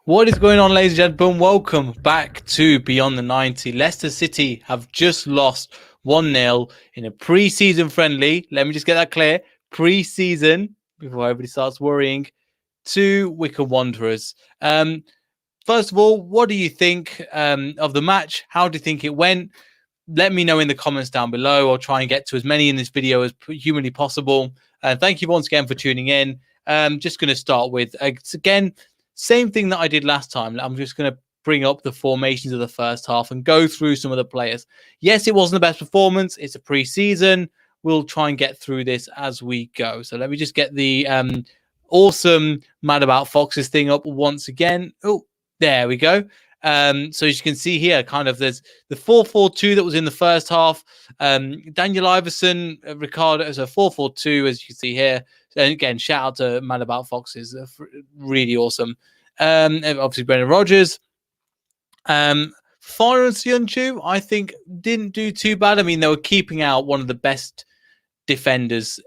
What is going on, ladies and gentlemen? Welcome back to Beyond the 90. Leicester City have just lost 1-0 in a pre-season friendly. Let me just get that clear. Pre-season, before everybody starts worrying, to Wycombe Wanderers. First of all, what do you think of the match? How do you think it went? Let me know in the comments down below. I'll try and get to as many in this video as humanly possible. Thank you once again for tuning in. Just going to start with, again, same thing that I did last time. I'm just going to bring up the formations of the first half and go through some of the players. Yes, it wasn't the best performance. It's a pre-season. We'll try and get through this as we go. So let me just get the awesome Mad About Foxes thing up once again. Oh, there we go. So as you can see here, kind of there's the 4-4-2 that was in the first half. Daniel Iverson, Ricardo, as a 4-4-2, as you can see here. And again, shout out to Mad About Foxes, really awesome. Obviously, Brendan Rodgers. Fire and Sionchu, I think, didn't do too bad. I mean, they were keeping out one of the best defenders,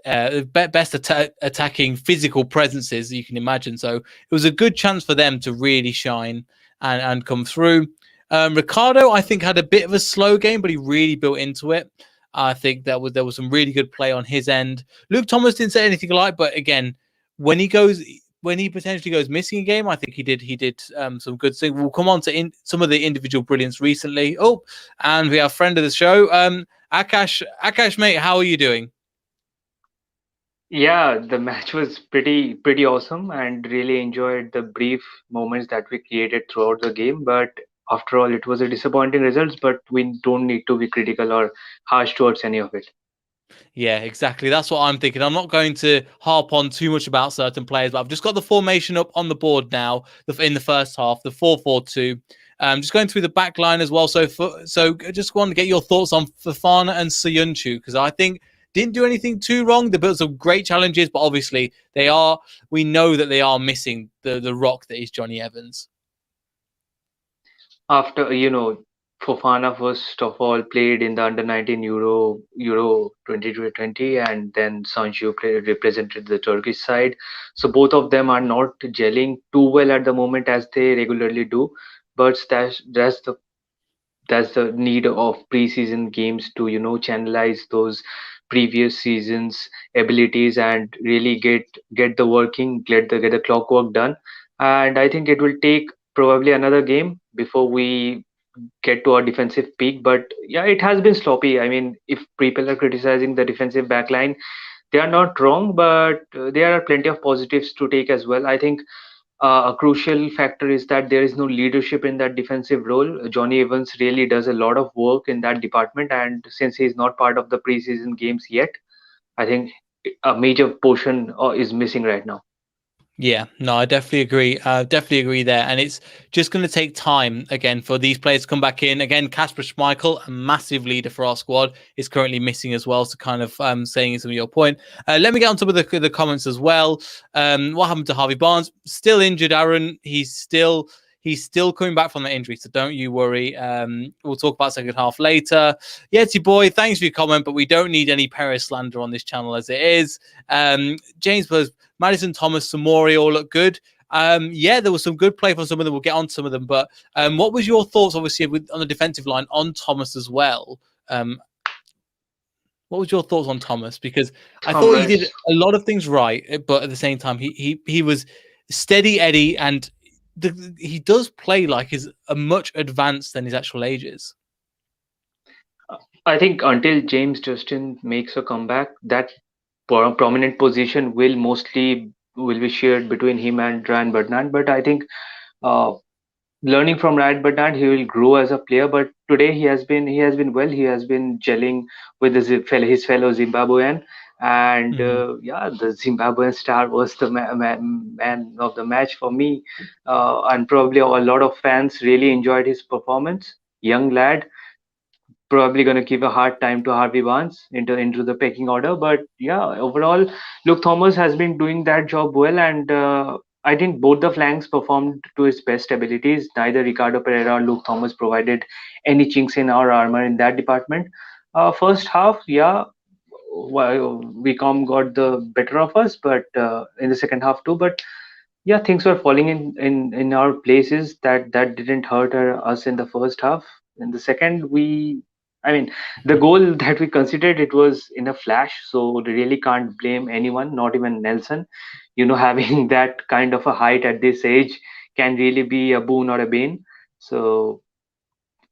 best attacking physical presences you can imagine. So it was a good chance for them to really shine and come through. Ricardo, I think, had a bit of a slow game, but he really built into it. I think there was some really good play on his end. Luke Thomas didn't say anything alike, but again, when he potentially goes missing a game, I think he did some good things. We'll come on to some of the individual brilliance recently. Oh, and we have a friend of the show, Akash, mate. How are you doing? Yeah, the match was pretty awesome and really enjoyed the brief moments that we created throughout the game. But after all, it was a disappointing results, but we don't need to be critical or harsh towards any of it. Yeah, exactly. That's what I'm thinking. I'm not going to harp on too much about certain players, but I've just got the formation up on the board now in the first half, the 4-4-2. Just going through the back line as well. So I just want to get your thoughts on Fofana and Soyuncu, because I think didn't do anything too wrong. They built some great challenges, but obviously we know that they are missing the rock that is Johnny Evans. After, Fofana first of all played in the under 19 Euro 2020, and then Sancho represented the Turkish side. So both of them are not gelling too well at the moment as they regularly do. But that's the need of preseason games to channelize those previous seasons abilities and really get the working get the clockwork done. And I think it will take probably another game before we get to our defensive peak. But yeah, it has been sloppy. I mean, if people are criticizing the defensive backline, they are not wrong, but there are plenty of positives to take as well. I think a crucial factor is that there is no leadership in that defensive role. Johnny Evans really does a lot of work in that department, and since he's not part of the preseason games yet, I think a major portion is missing right now. Yeah, no, I definitely agree. Definitely agree there. And it's just going to take time again for these players to come back in. Again, Kasper Schmeichel, a massive leader for our squad, is currently missing as well. So kind of saying some of your point. Let me get on some of the comments as well. What happened to Harvey Barnes? Still injured, Aaron. He's still coming back from that injury, so don't you worry. We'll talk about second half later. Yeti boy, thanks for your comment, but we don't need any Perez slander on this channel as it is. James was Madison, Thomas, Samori all look good. Yeah, there was some good play from some of them. We'll get on to some of them. But what was your thoughts, obviously, on the defensive line on Thomas as well? What was your thoughts on Thomas? Because I thought he did Thomas, a lot of things right, but at the same time, he was steady Eddie, and he does play like he's a much advanced than his actual age is. I think until James Justin makes a comeback, that prominent position will be shared between him and Ryan Bernard. But I think uh, learning from Ryan Bernard, he will grow as a player. But today he has been well. He has been gelling with his fellow Zimbabwean, and yeah, the Zimbabwean star was the man of the match for me, and probably a lot of fans really enjoyed his performance. Young lad, probably going to give a hard time to Harvey Barnes into the pecking order. But yeah, overall, Luke Thomas has been doing that job well, and I think both the flanks performed to his best abilities. Neither Ricardo Pereira or Luke Thomas provided any chinks in our armor in that department. First half, yeah, Wycombe got the better of us, but in the second half too. But Yeah, things were falling in our places. That didn't hurt us in the first half. In the second, I mean, the goal that we considered, it was in a flash, so we really can't blame anyone, not even Nelson. Having that kind of a height at this age can really be a boon or a bane. So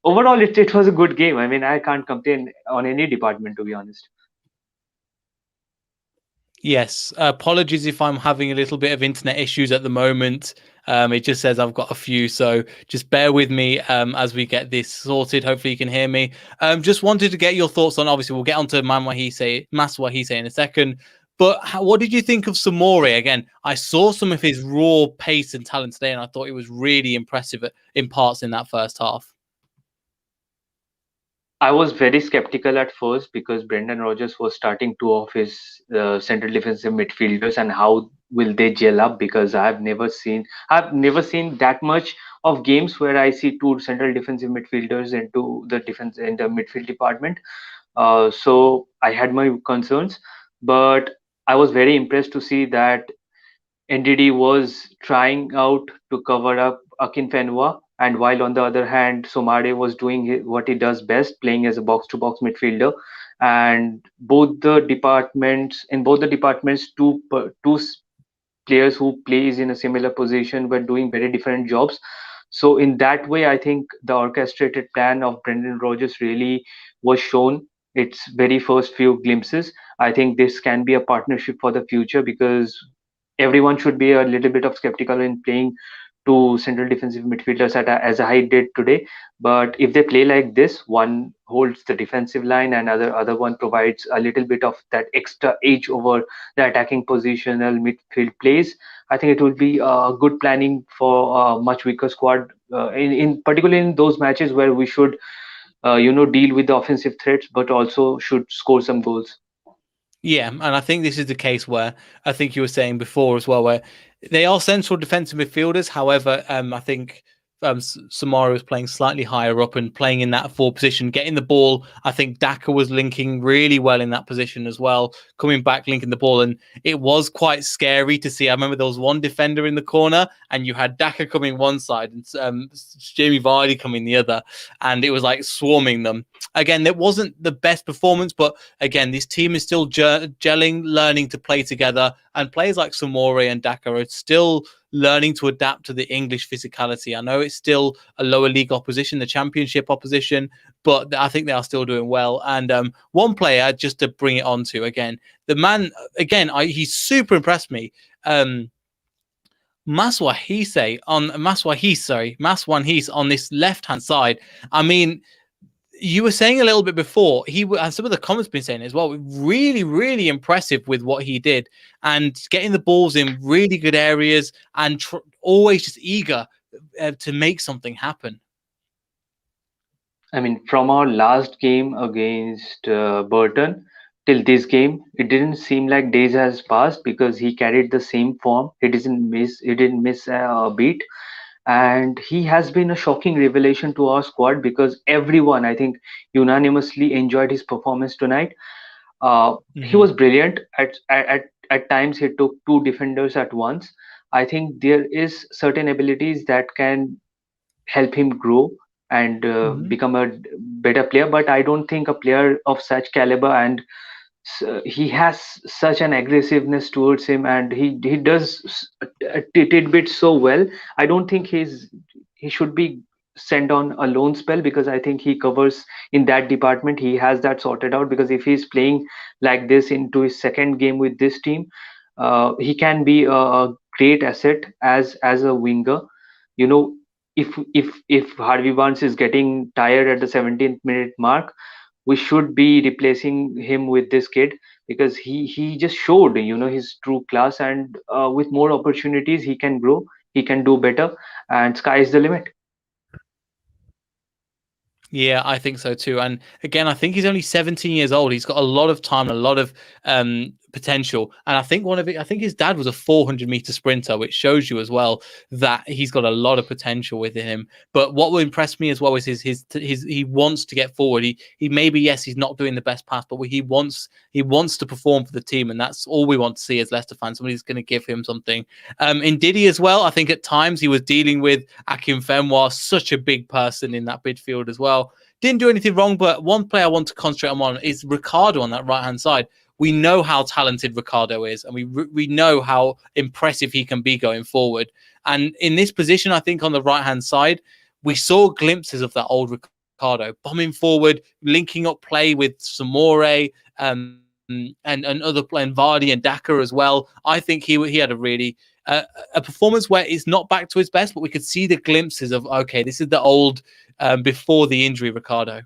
overall, it was a good game. I mean, I can't complain on any department, to be honest. Yes, apologies if I'm having a little bit of internet issues at the moment. It just says I've got a few, so just bear with me as we get this sorted. Hopefully, you can hear me. Just wanted to get your thoughts on. Obviously, we'll get onto Maswahise in a second. But what did you think of Samori? Again, I saw some of his raw pace and talent today, and I thought it was really impressive in parts in that first half. I was very skeptical at first because Brendan Rodgers was starting two of his central defensive midfielders, and how will they gel up? Because I've never seen that much of games where I see two central defensive midfielders into the defense in the midfield department. So I had my concerns, but I was very impressed to see that NDD was trying out to cover up Akinfenwa, and while on the other hand, Somare was doing what he does best, playing as a box-to-box midfielder. And both the departments, players who plays in a similar position were doing very different jobs. So in that way, I think the orchestrated plan of Brendan Rodgers really was shown its very first few glimpses. I think this can be a partnership for the future, because everyone should be a little bit of skeptical in playing two central defensive midfielders as a high did today. But if they play like this, one holds the defensive line and other one provides a little bit of that extra edge over the attacking positional midfield plays. I think it will be good planning for a much weaker squad, in particularly in those matches where we should, deal with the offensive threats, but also should score some goals. Yeah, and I think this is the case where I think you were saying before as well, where they are central defensive midfielders. However, I think Samara was playing slightly higher up and playing in that forward position, getting the ball. I think Daka was linking really well in that position as well, coming back, linking the ball. And it was quite scary to see. I remember there was one defender in the corner and you had Daka coming one side and Jamie Vardy coming the other. And it was like swarming them. Again, it wasn't the best performance, but again, this team is still gelling, learning to play together, and players like Samori and Daka are still learning to adapt to the English physicality. I know it's still a lower league opposition, the championship opposition, but I think they are still doing well. And one player, just to bring it on to, again, the man, again, he's super impressed me. Maswanhise on this left-hand side. I mean, you were saying a little bit before, and some of the comments been saying as well, really, really impressive with what he did and getting the balls in really good areas and always just eager to make something happen. I mean, from our last game against Burton till this game, it didn't seem like days has passed because he carried the same form. He didn't miss a beat, and he has been a shocking revelation to our squad because everyone, I think, unanimously enjoyed his performance tonight. He was brilliant. At times, he took two defenders at once. I think there is certain abilities that can help him grow and Mm-hmm. become a better player. But I don't think a player of such caliber, and he has such an aggressiveness towards him, and he does tidbits so well. I don't think he should be sent on a loan spell, because I think he covers in that department. He has that sorted out, because if he's playing like this into his second game with this team, he can be a great asset as a winger. You know, if Harvey Barnes is getting tired at the 17th minute mark, we should be replacing him with this kid, because he just showed, his true class, and with more opportunities he can grow, he can do better, and sky is the limit. Yeah, I think so too. And again, I think he's only 17 years old. He's got a lot of time, a lot of potential. And I think I think his dad was a 400-meter sprinter, which shows you as well that he's got a lot of potential within him. But what will impress me as well is his he wants to get forward. He maybe, yes, he's not doing the best pass, but he wants to perform for the team, and that's all we want to see as Leicester fans. Somebody's going to give him something. In Diddy as well, I think at times he was dealing with Akin Fenwa, such a big person in that midfield as well. Didn't do anything wrong, but one player I want to concentrate on is Ricardo on that right-hand side. We know how talented Ricardo is, and we know how impressive he can be going forward. And in this position, I think on the right-hand side, we saw glimpses of that old Ricardo bombing forward, linking up play with Samore, and other playing Vardy and Daka as well. I think he had a really a performance where it's not back to his best, but we could see the glimpses of, okay, this is the old before the injury Ricardo.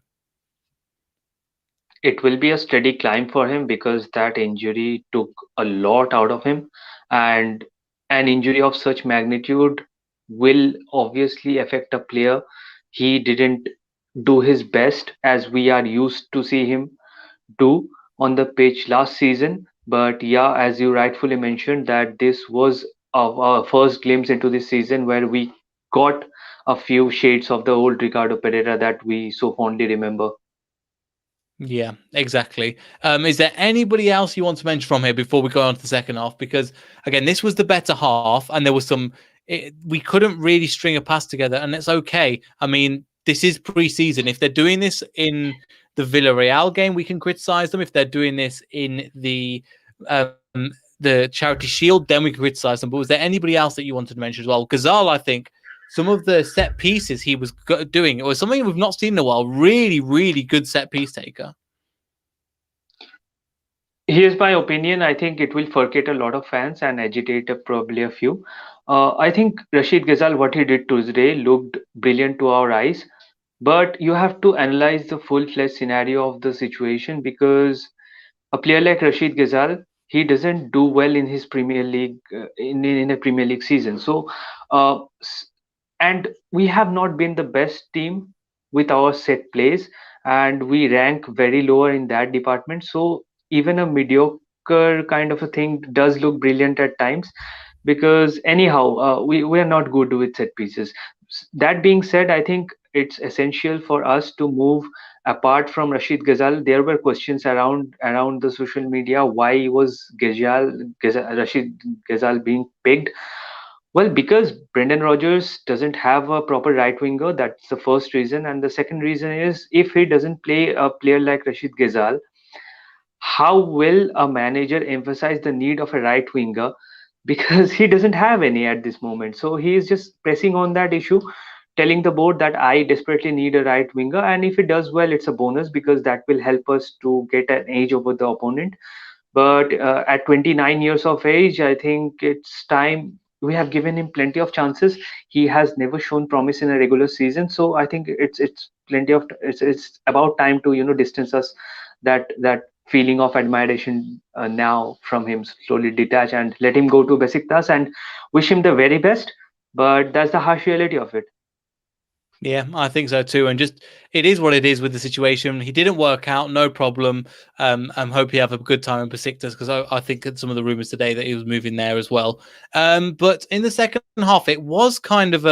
It will be a steady climb for him because that injury took a lot out of him, and an injury of such magnitude will obviously affect a player. He didn't do his best as we are used to see him do on the pitch last season. But yeah, as you rightfully mentioned, that this was our first glimpse into this season where we got a few shades of the old Ricardo Pereira that we so fondly remember. Yeah, exactly. Is there anybody else you want to mention from here before we go on to the second half? Because again, this was the better half, and there was we couldn't really string a pass together, and it's okay. I mean, this is pre-season. If they're doing this in the Villarreal game, we can criticize them. If they're doing this in um, the Charity Shield, then we can criticize them. But was there anybody else that you wanted to mention as well? Ghazal, I think some of the set pieces he was doing, it was something we've not seen in a while. Really, really good set piece taker. Here's my opinion. I think it will frustrate a lot of fans and agitate probably a few. I think Rashid Ghazal, what he did today, looked brilliant to our eyes. But you have to analyze the full-fledged scenario of the situation because a player like Rashid Ghazal, he doesn't do well in his Premier League in a Premier League season. So, uh, s- and we have not been the best team with our set plays, and we rank very lower in that department. So even a mediocre kind of a thing does look brilliant at times because anyhow we are not good with set pieces. That being said, I think it's essential for us to move apart from Rashid Ghazal. There were questions around the social media, why was Rashid Ghazal being picked. Well, because Brendan Rodgers doesn't have a proper right winger, that's the first reason. And the second reason is if he doesn't play a player like Rashid Ghazal, how will a manager emphasize the need of a right winger? Because he doesn't have any at this moment. So he is just pressing on that issue, telling the board that I desperately need a right winger. And if it does well, it's a bonus because that will help us to get an edge over the opponent. But at 29 years of age, I think it's time. We have given him plenty of chances. He has never shown promise in a regular season, so I think it's plenty of it's about time to distance us that feeling of admiration now from him, slowly detach and let him go to Besiktas and wish him the very best. But that's the harsh reality of it. Yeah, I think so too. And just it is what it is with the situation. He didn't work out, no problem. I hope he have a good time in Besiktas because I think that some of the rumors today that he was moving there as well. But in the second half, it was kind of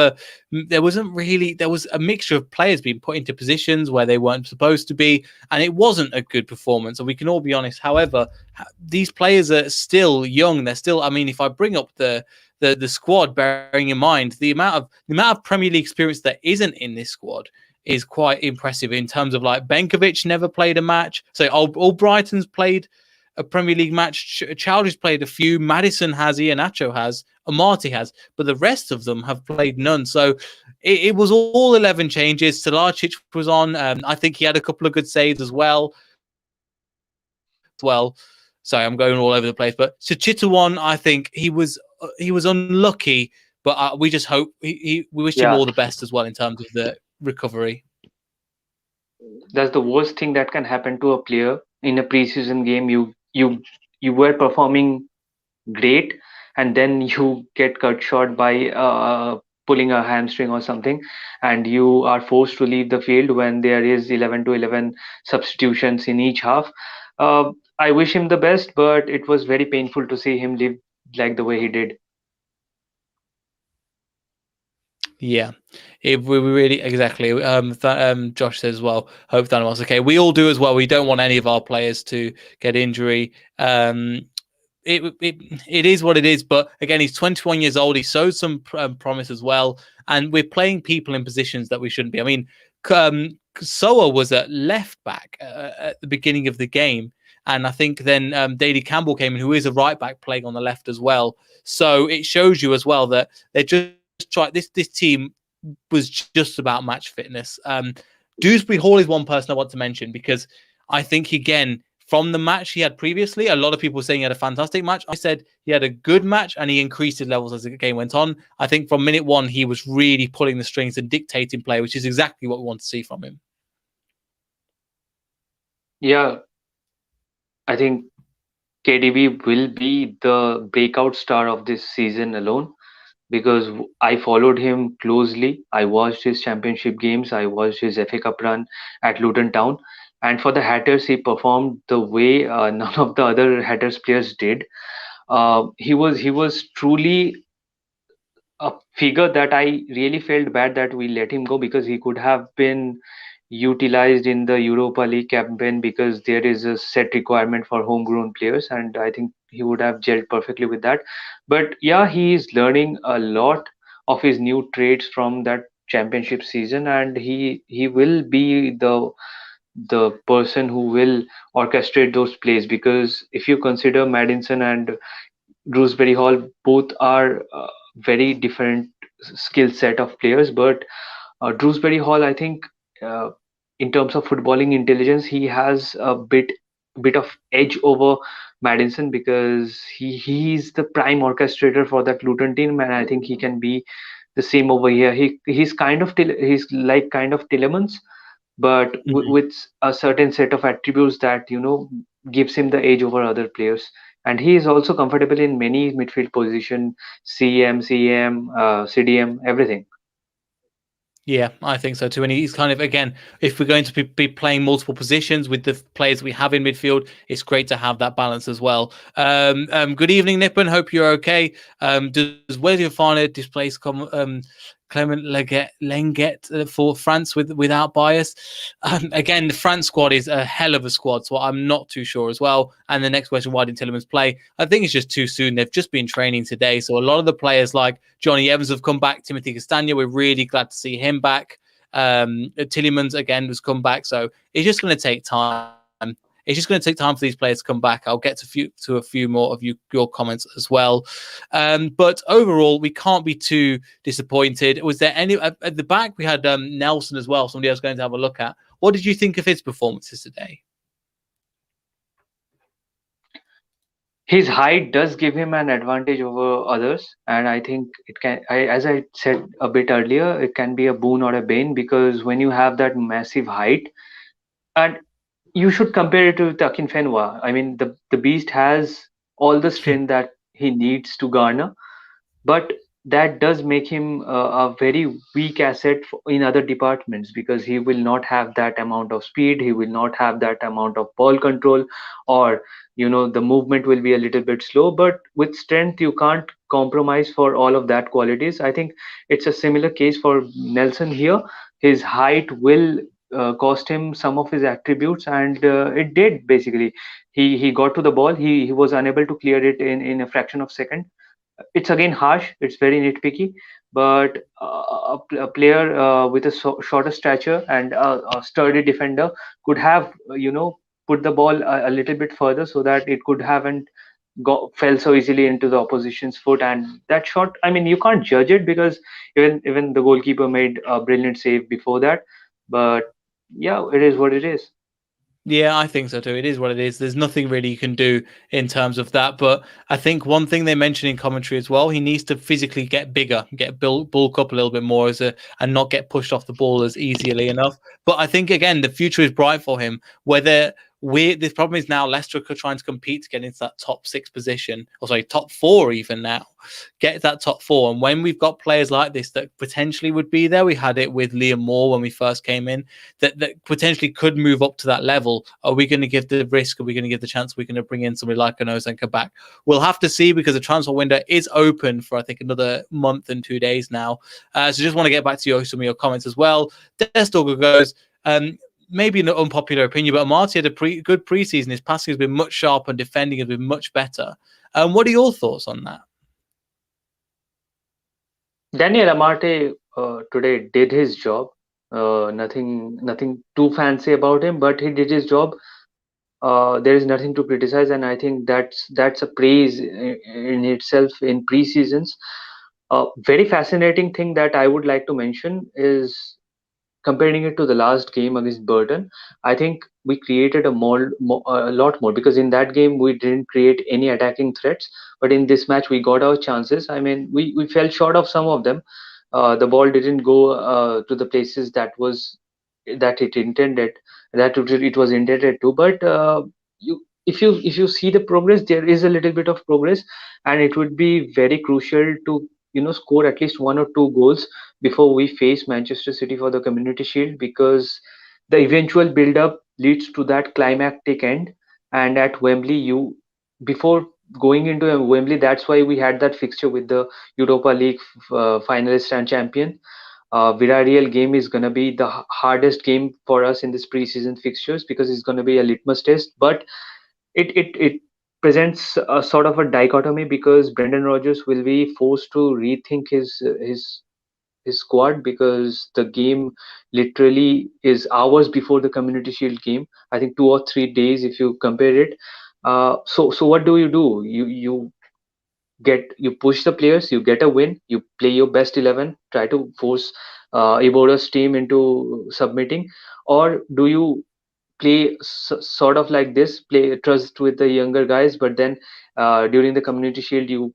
there was a mixture of players being put into positions where they weren't supposed to be, and it wasn't a good performance. And we can all be honest. However, these players are still young. They're still. I mean, if I bring up the squad, bearing in mind the amount of Premier League experience that isn't in this squad is quite impressive in terms of like Benkovic never played a match. So all Brighton's played a Premier League match. Childish played a few. Madison has, Iheanacho has, Amati has, but the rest of them have played none. So it was all 11 changes. Salarcic was on. I think he had a couple of good saves as well. Sorry, I'm going all over the place. But Suchitawon, I think he was unlucky, but we just hope we wish him Yeah, all the best as well in terms of the recovery. that's the worst thing that can happen to a player in a preseason game. You were performing great, and then you get cut short by pulling a hamstring or something, and you are forced to leave the field when there is 11 to 11 substitutions in each half. I wish him the best, but it was very painful to see him live like the way he did. Yeah, we really exactly. Josh says, "Well, hope Daniel's okay. We all do as well. We don't want any of our players to get injury. It is what it is. But again, he's 21 years old. He showed some promise as well, and we're playing people in positions that we shouldn't be. I mean, Soa was at left back at the beginning of the game, and I think then Daly Campbell came in, who is a right back, playing on the left as well. So it shows you as well that they're just try this team was just about match fitness. Dewsbury Hall is one person I want to mention because I think again from the match he had previously, a lot of people were saying he had a fantastic match. I said he had a good match and he increased his levels as the game went on. I think from minute one he was really pulling the strings and dictating play, which is exactly what we want to see from him. Yeah, I think KDB will be the breakout star of this season alone because I followed him closely. I watched his championship games, I watched his FA Cup run at Luton Town. And for the Hatters, he performed the way none of the other Hatters players did. He was truly a figure that I really felt bad that we let him go because he could have been utilized in the Europa League campaign because there is a set requirement for homegrown players, and I think he would have gelled perfectly with that. But yeah, he is learning a lot of his new traits from that championship season, and he will be the person who will orchestrate those plays because if you consider Madison and Drewsbury Hall, both are very different skill set of players. But Drewsbury Hall, I think, uh, in terms of footballing intelligence, he has a bit of edge over Madison because he's the prime orchestrator for that Luton team, and I think he can be the same over here. He's like kind of Tillemans, but Mm-hmm. with a certain set of attributes that gives him the edge over other players. And he is also comfortable in many midfield position, CM, CDM, everything. Yeah, I think so too. And he's kind of, again, if we're going to be playing multiple positions with the players we have in midfield, it's great to have that balance as well. Good evening, Nippon. Hope you're okay. Does Wesley Fofana displace Clement Lenget for France without bias? Again, the France squad is a hell of a squad, so I'm not too sure as well. And the next question, why didn't Tillemans play? I think it's just too soon. They've just been training today. So a lot of the players like Johnny Evans have come back. Timothy Castagna, we're really glad to see him back. Tillemans, again, has come back. So it's just going to take time. It's just going to take time for these players to come back. I'll get to a few more of your comments as well. But overall, we can't be too disappointed. Was there any at the back? We had Nelson as well. Somebody else going to have a look at. What did you think of his performances today? His height does give him an advantage over others, and I think as I said a bit earlier, it can be a boon or a bane because when you have that massive height, and you should compare it to Akinfenwa. I mean, the beast has all the strength that he needs to garner, but that does make him a very weak asset in other departments because he will not have that amount of speed, he will not have that amount of ball control, or the movement will be a little bit slow. But with strength you can't compromise for all of that qualities. I think it's a similar case for Nelson here. His height will cost him some of his attributes, and it did basically. He got to the ball, he was unable to clear it in a fraction of a second. It's again harsh, it's very nitpicky, but a player with a shorter stature and a sturdy defender could have put the ball a little bit further so that it could haven't fell so easily into the opposition's foot. And that shot, I mean, you can't judge it because even the goalkeeper made a brilliant save before that. But yeah, it is what it is. Yeah, I think so too. It is what it is. There's nothing really you can do in terms of that. But I think one thing they mentioned in commentary as well, he needs to physically get bigger, bulk up a little bit more and not get pushed off the ball as easily enough. But I think again, the future is bright for him. Whether This problem is now Leicester are trying to compete to get into that top 6 position, or sorry, top 4 even now, get that top 4. And when we've got players like this that potentially would be there, we had it with Liam Moore when we first came in, that potentially could move up to that level. Are we going to give the risk? Are we going to give the chance? Are we going to bring in somebody like an Ozanka back? We'll have to see, because the transfer window is open for, I think, another month and 2 days now. So just want to get back to some of your comments as well. Destorga goes, maybe an unpopular opinion, but Amati had a good preseason. His passing has been much sharper and defending has been much better. What are your thoughts on that? Daniel Amarte today did his job. Nothing too fancy about him, but he did his job. There is nothing to criticize, and I think that's a praise in itself in pre-seasons. Very fascinating thing that I would like to mention is comparing it to the last game against Burton. I think we created a lot more, because in that game we didn't create any attacking threats, but in this match we got our chances. I mean, we fell short of some of them. The ball didn't go to the places that it intended, it was intended to. But if you see the progress, there is a little bit of progress, and it would be very crucial to score at least 1 or 2 goals before we face Manchester City for the Community Shield, because the eventual build-up leads to that climactic end. And at Wembley, before going into Wembley, that's why we had that fixture with the Europa League finalist and champion. Villarreal game is going to be the hardest game for us in this preseason fixtures, because it's going to be a litmus test. But it presents a sort of a dichotomy, because Brendan Rodgers will be forced to rethink his squad, because the game literally is hours before the Community Shield game. I think 2 or 3 days if you compare it. So what do? You push the players, you get a win, you play your best 11, try to force Ibora's team into submitting, or do you play sort of like this, play trust with the younger guys, but then during the Community Shield you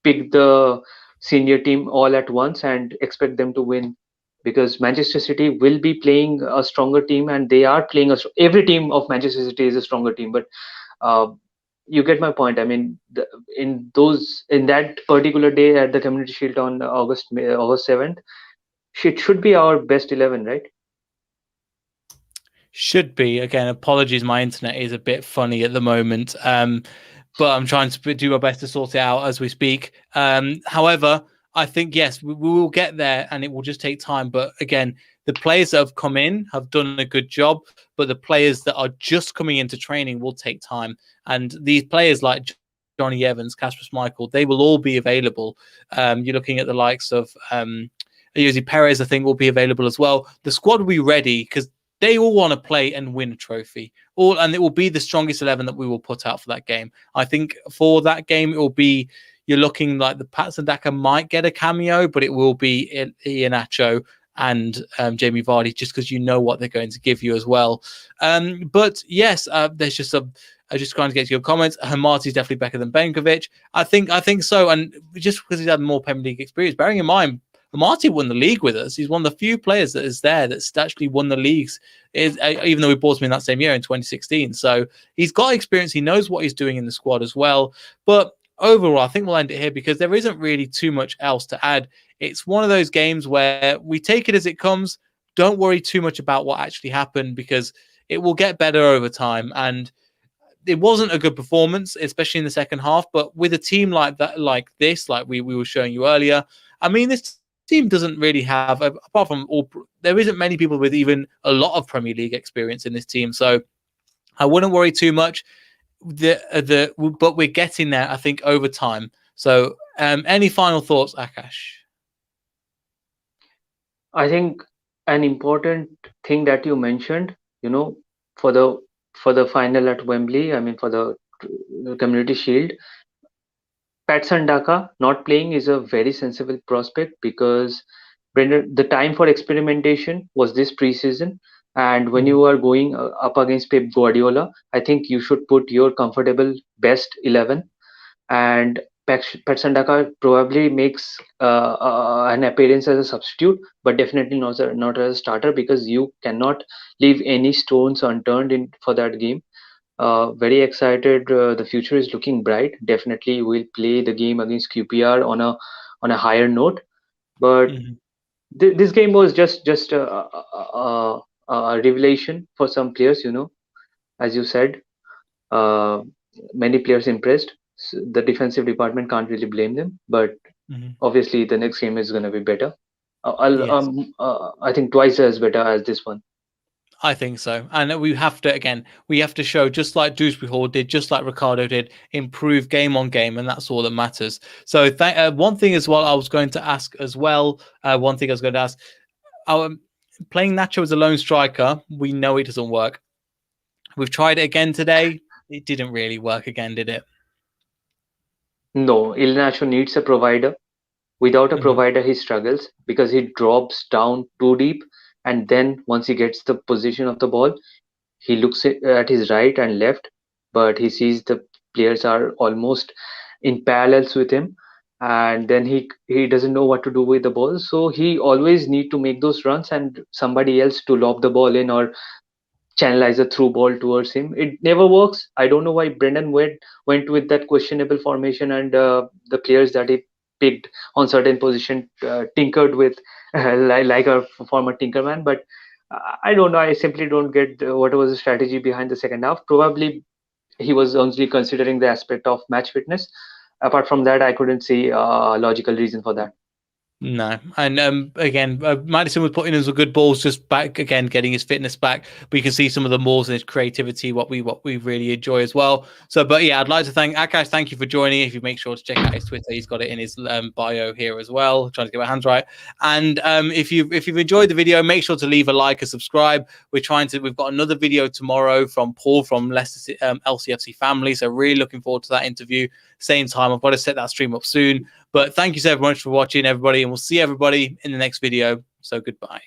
pick the senior team all at once and expect them to win, because Manchester City will be playing a stronger team, and they are playing every team of Manchester City is a stronger team. But uh, you get my point. I mean, in that particular day at the Community Shield on August 7th, it should be our best 11, right? Should be. Again, apologies, my internet is a bit funny at the moment, but I'm trying to do my best to sort it out as we speak. However, I think, yes, we will get there, and it will just take time. But again, the players that have come in have done a good job, but the players that are just coming into training will take time. And these players like Johnny Evans, Kasper Schmeichel, they will all be available. You're looking at the likes of Jose Perez, I think, will be available as well. The squad will be ready, because they all want to play and win a trophy. And it will be the strongest 11 that we will put out for that game. I think for that game, it will be, you're looking like the Patson Daka might get a cameo, but it will be Iheanacho and Jamie Vardy, just because you know what they're going to give you as well. But yes, there's just just trying to get to your comments. Marty's definitely better than Benkovic. I think so. And just because he's had more Premier League experience, bearing in mind, Marty won the league with us. He's one of the few players that is there that's actually won the leagues, even though we bought him in that same year in 2016. So he's got experience. He knows what he's doing in the squad as well. But overall, I think we'll end it here, because there isn't really too much else to add. It's one of those games where we take it as it comes. Don't worry too much about what actually happened, because it will get better over time. And it wasn't a good performance, especially in the second half. But with a team like that, like this, like we were showing you earlier, I mean, this team doesn't really have, apart from there isn't many people with even a lot of Premier League experience in this team. So I wouldn't worry too much. But we're getting there, I think, over time. So any final thoughts, Akash? I think an important thing that you mentioned, you know, for the final at Wembley, I mean for the Community Shield, Patson Daka not playing is a very sensible prospect, because Brendan, the time for experimentation was this preseason, and when you are going up against Pep Guardiola, I think you should put your comfortable best 11, and Patson Daka probably makes an appearance as a substitute, but definitely not as a starter, because you cannot leave any stones unturned in for that game. Very excited. The future is looking bright. Definitely, we'll play the game against QPR on a higher note. But Hmm. this game was just a revelation for some players. As you said, uh, many players impressed. The defensive department can't really blame them. But Hmm. obviously, the next game is gonna be better. Yes. I think twice as better as this one. I think so. And we have to, again, we have to show, just like Dewsbury Hall did, just like Ricardo did, improve game on game. And that's all that matters. So one thing as well, I was going to ask as well, one thing I was going to ask, our, playing Nacho as a lone striker, we know it doesn't work. We've tried it again today. It didn't really work again, did it? No, Ilnacho needs a provider. Without a Hmm. provider, he struggles because he drops down too deep, and then once he gets the position of the ball, he looks at his right and left, but he sees the players are almost in parallels with him, and then he doesn't know what to do with the ball. So he always need to make those runs and somebody else to lob the ball in or channelize a through ball towards him. It never works. I don't know why Brendan went with that questionable formation, and the players that he picked on certain position tinkered with like a former Tinkerman. But I don't know. I simply don't get what was the strategy behind the second half. Probably he was only considering the aspect of match fitness. Apart from that, I couldn't see a logical reason for that. No, and again, Madison was putting in some good balls, just back again, getting his fitness back. But you can see some of the balls and his creativity, what we really enjoy as well. So, but yeah, I'd like to thank Akash. Thank you for joining. If you make sure to check out his Twitter, he's got it in his bio here as well. Trying to get my hands right. And if you've enjoyed the video, make sure to leave a like and subscribe. We've got another video tomorrow from Paul from Leicester LCFC family. So really looking forward to that interview. Same time, I've got to set that stream up soon. But thank you so much for watching, everybody, and we'll see everybody in the next video. So goodbye.